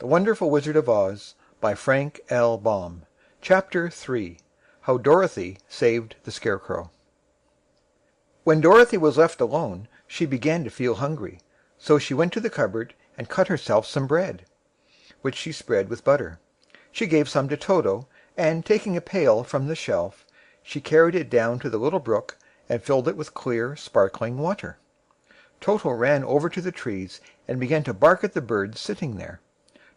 The Wonderful Wizard of Oz, by Frank L. Baum. Chapter 3. How Dorothy Saved the Scarecrow. When Dorothy was left alone, she began to feel hungry, so she went to the cupboard and cut herself some bread, which she spread with butter. She gave some to Toto, and taking a pail from the shelf, she carried it down to the little brook and filled it with clear, sparkling water. Toto ran over to the trees and began to bark at the birds sitting there.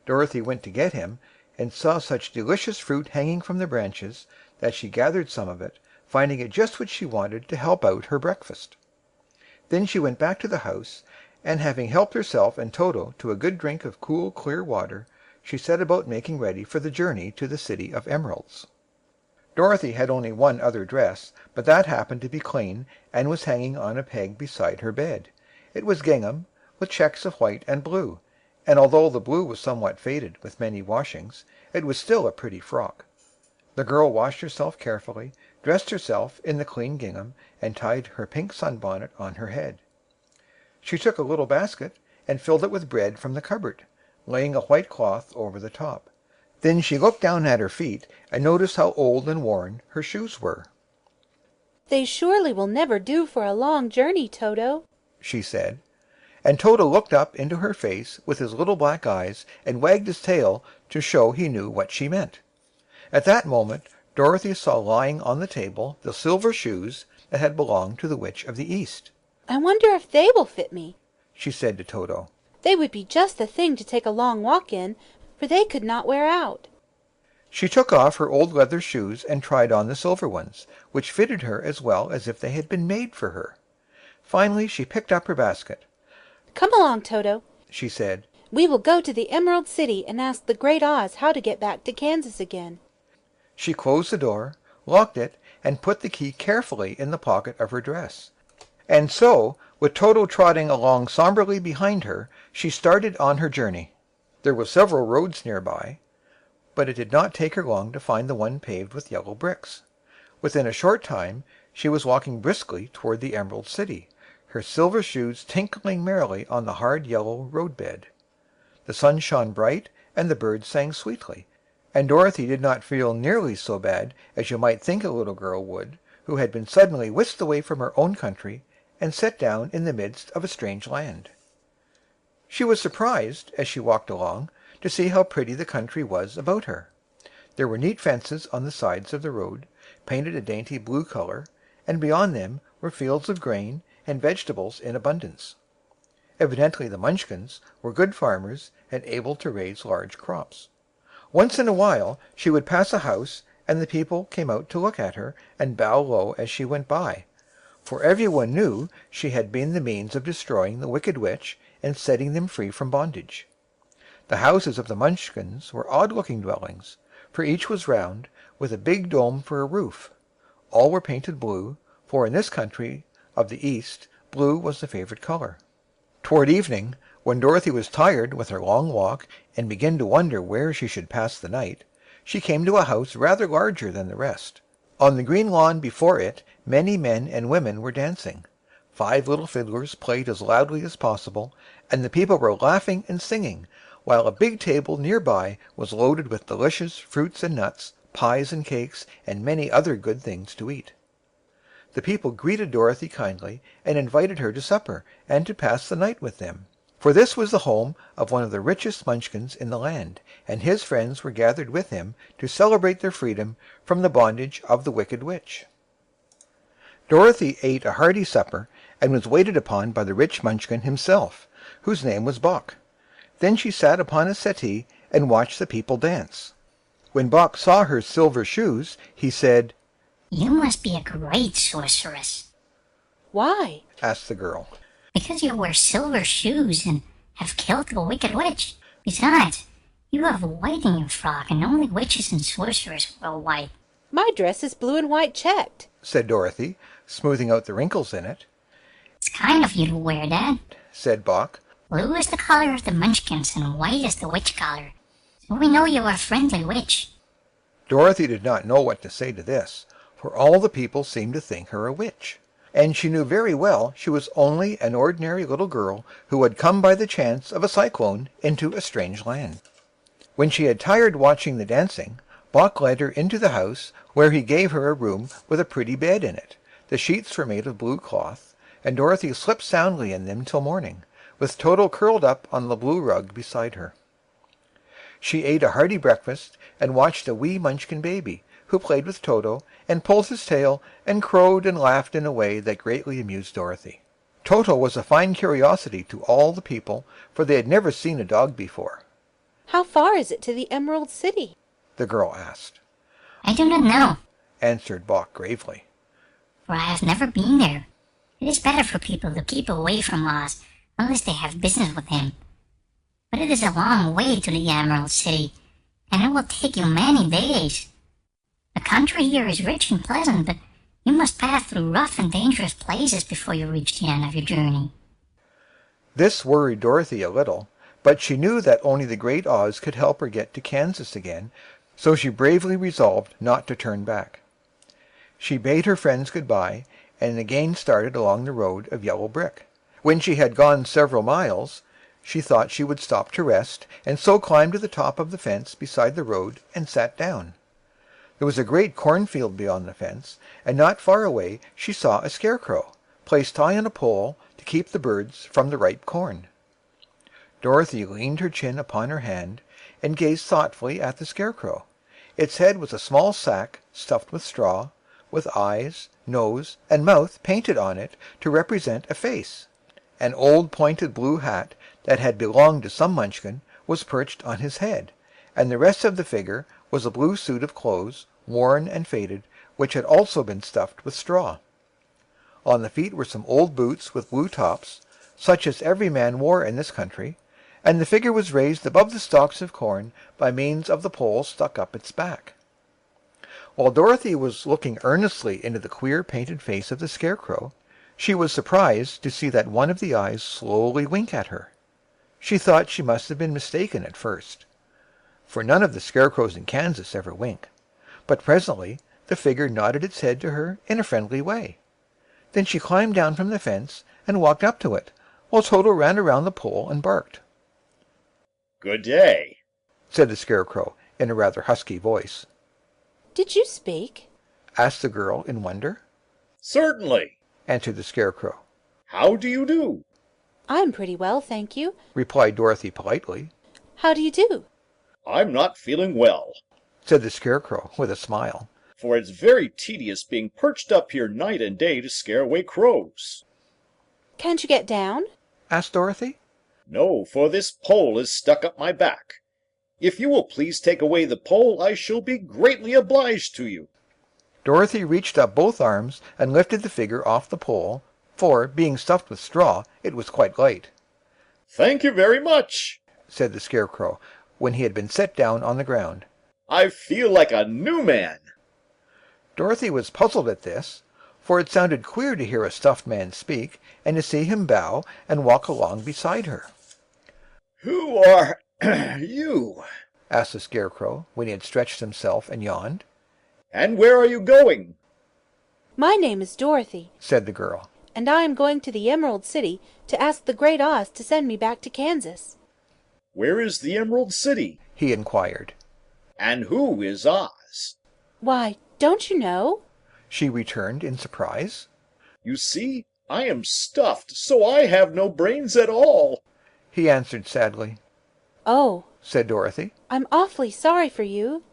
Dorothy went to get him, and saw such delicious fruit hanging from the branches that she gathered some of it, finding it just what she wanted to help out her breakfast. Then she went back to the house, and having helped herself and Toto to a good drink of cool, clear water, she set about making ready for the journey to the City of Emeralds. Dorothy had only one other dress, but that happened to be clean and was hanging on a peg beside her bed. It was gingham, with checks of white and blue, and although the blue was somewhat faded with many washings, it was still a pretty frock. The girl washed herself carefully, dressed herself in the clean gingham, and tied her pink sunbonnet on her head. She took a little basket and filled it with bread from the cupboard, laying a white cloth over the top. Then she looked down at her feet and noticed how old and worn her shoes were. "They surely will never do for a long journey, Toto," she said. And Toto looked up into her face with his little black eyes and wagged his tail to show he knew what she meant. At that moment Dorothy saw lying on the table the silver shoes that had belonged to the Witch of the East. "I wonder if they will fit me," she said to Toto. "They would be just the thing to take a long walk in, for they could not wear out." She took off her old leather shoes and tried on the silver ones, which fitted her as well as if they had been made for her. Finally she picked up her basket. "Come along, Toto," she said. "We will go to the Emerald City and ask the Great Oz how to get back to Kansas again." She closed the door, locked it, and put the key carefully in the pocket of her dress. And so, with Toto trotting along somberly behind her, she started on her journey. There were several roads nearby, but it did not take her long to find the one paved with yellow bricks. Within a short time she was walking briskly toward the Emerald City, her silver shoes tinkling merrily on the hard yellow roadbed. The sun shone bright and the birds sang sweetly, and Dorothy did not feel nearly so bad as you might think a little girl would who had been suddenly whisked away from her own country and set down in the midst of a strange land. She was surprised, as she walked along, to see how pretty the country was about her. There were neat fences on the sides of the road, painted a dainty blue color, and beyond them were fields of grain and vegetables in abundance. Evidently the Munchkins were good farmers and able to raise large crops. Once in a while she would pass a house, and the people came out to look at her and bow low as she went by, for everyone knew she had been the means of destroying the wicked witch and setting them free from bondage. The houses of the Munchkins were odd-looking dwellings, for each was round, with a big dome for a roof. All were painted blue, for in this country of the East blue was the favorite color. Toward evening, when Dorothy was tired with her long walk and began to wonder where she should pass the night, she came to a house rather larger than the rest. On the green lawn before it many men and women were dancing. 5 little fiddlers played as loudly as possible, and the people were laughing and singing, while a big table near by was loaded with delicious fruits and nuts, pies and cakes, and many other good things to eat. The people greeted Dorothy kindly and invited her to supper and to pass the night with them, for this was the home of one of the richest Munchkins in the land, and his friends were gathered with him to celebrate their freedom from the bondage of the wicked witch. Dorothy ate a hearty supper and was waited upon by the rich Munchkin himself, whose name was Boq. Then she sat upon a settee and watched the people dance. When Boq saw her silver shoes, he said, "You must be a great sorceress." "Why?" asked the girl. "Because you wear silver shoes and have killed the wicked witch. Besides, you have white in your frock, and only witches and sorcerers wear white." "My dress is blue and white checked," said Dorothy, smoothing out the wrinkles in it. "It's kind of you to wear that," said Boq. "Blue is the color of the Munchkins, and white is the witch color. So we know you are a friendly witch." Dorothy did not know what to say to this, for all the people seemed to think her a witch, and she knew very well she was only an ordinary little girl who had come by the chance of a cyclone into a strange land. When she had tired watching the dancing, Bock led her into the house, where he gave her a room with a pretty bed in it. The sheets were made of blue cloth, and Dorothy slept soundly in them till morning, with Toto curled up on the blue rug beside her. She ate a hearty breakfast, and watched a wee Munchkin baby, who played with Toto, and pulled his tail, and crowed and laughed in a way that greatly amused Dorothy. Toto was a fine curiosity to all the people, for they had never seen a dog before. "How far is it to the Emerald City?" the girl asked. I do not know, Answered Bock gravely. for I have never been there. It is better for people to keep away from Oz, unless they have business with him. But it is a long way to the Emerald City, and it will take you many days. The country here is rich and pleasant, but you must pass through rough and dangerous places before you reach the end of your journey. This worried Dorothy a little, but she knew that only the great Oz could help her get to Kansas again, so she bravely resolved not to turn back. She bade her friends good-bye, and again started along the road of yellow brick. When she had gone several miles, she thought she would stop to rest, and so climbed to the top of the fence beside the road and sat down. There was a great cornfield beyond the fence, and not far away she saw a scarecrow, placed high on a pole to keep the birds from the ripe corn. Dorothy leaned her chin upon her hand, and gazed thoughtfully at the scarecrow. Its head was a small sack stuffed with straw, with eyes, nose, and mouth painted on it to represent a face. An old pointed blue hat that had belonged to some Munchkin was perched on his head, and the rest of the figure was a blue suit of clothes, worn and faded, which had also been stuffed with straw. On the feet were some old boots with blue tops, such as every man wore in this country, and the figure was raised above the stalks of corn by means of the pole stuck up its back. While Dorothy was looking earnestly into the queer painted face of the scarecrow, she was surprised to see that one of the eyes slowly wink at her. She thought she must have been mistaken at first, for none of the scarecrows in Kansas ever wink. But presently the figure nodded its head to her in a friendly way. Then she climbed down from the fence and walked up to it, while Toto ran around the pole and barked. "Good day," said the scarecrow in a rather husky voice. "Did you speak?" asked the girl in wonder. "Certainly. Answered the scarecrow. How do you do?" "I'm pretty well, thank you. Replied Dorothy politely. How do you do?" "I'm not feeling well, Said the scarecrow with a smile. for it's very tedious being perched up here night and day to scare away crows." "Can't you get down?" Asked Dorothy. "No, for this pole is stuck up my back. If you will please take away the pole, I shall be greatly obliged to you." Dorothy reached up both arms and lifted the figure off the pole, for, being stuffed with straw, it was quite light. "Thank you very much," Said the scarecrow, when he had been set down on the ground. "I feel like a new man." Dorothy was puzzled at this, for it sounded queer to hear a stuffed man speak, and to see him bow and walk along beside her. "Who are you? Asked the scarecrow, when he had stretched himself and yawned. And where are you going?" "My name is Dorothy, Said the girl. and I am going to the Emerald City to ask the Great Oz to send me back to Kansas." "Where is the Emerald City? He inquired. And who is Oz?" "Why, don't you know?" She returned in surprise. "You see, I am stuffed, so I have no brains at all." He answered sadly. "Oh, Said Dorothy. I'm awfully sorry for you."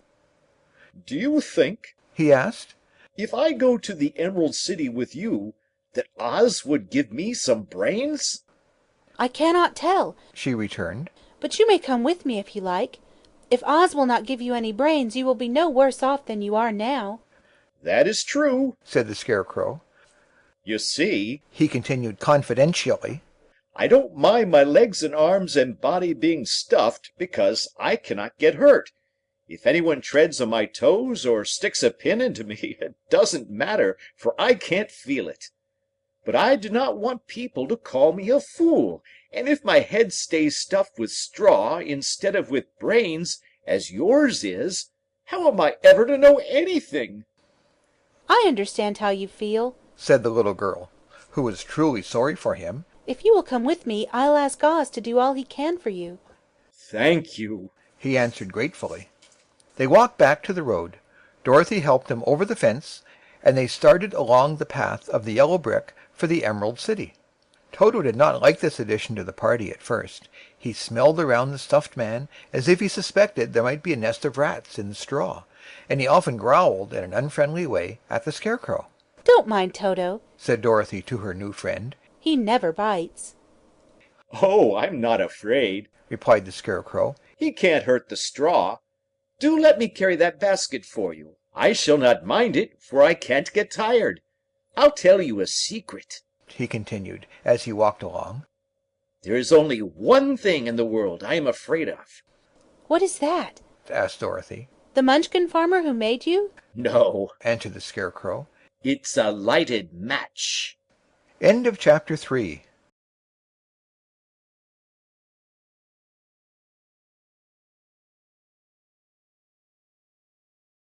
"Do you think, He asked. if I go to the Emerald City with you, that Oz would give me some brains?" "I cannot tell, She returned. but you may come with me if you like. If Oz will not give you any brains, you will be no worse off than you are now." "That is true. Said the scarecrow. You see, He continued confidentially. I don't mind my legs and arms and body being stuffed because I cannot get hurt. If anyone treads on my toes or sticks a pin into me, it doesn't matter, for I can't feel it. But I do not want people to call me a fool, and if my head stays stuffed with straw instead of with brains, as yours is, how am I ever to know anything?" "I understand how you feel. Said the little girl, who was truly sorry for him. If you will come with me, I'll ask Oz to do all he can for you." "Thank you," he answered gratefully. They walked back to the road. Dorothy helped them over the fence, and they started along the path of the yellow brick for the Emerald City. Toto did not like this addition to the party at first. He smelled around the stuffed man as if he suspected there might be a nest of rats in the straw, and he often growled in an unfriendly way at the Scarecrow. Don't mind Toto, Said Dorothy to her new friend. he never bites. Oh, I'm not afraid, Replied the Scarecrow. he can't hurt the straw. Do let me carry that basket for you. I shall not mind it, for I can't get tired. I'll tell you a secret, He continued as he walked along. there is only one thing in the world I am afraid of. What is that? Asked Dorothy. The Munchkin farmer who made you? No, Answered the Scarecrow. it's a lighted match. End of chapter 3.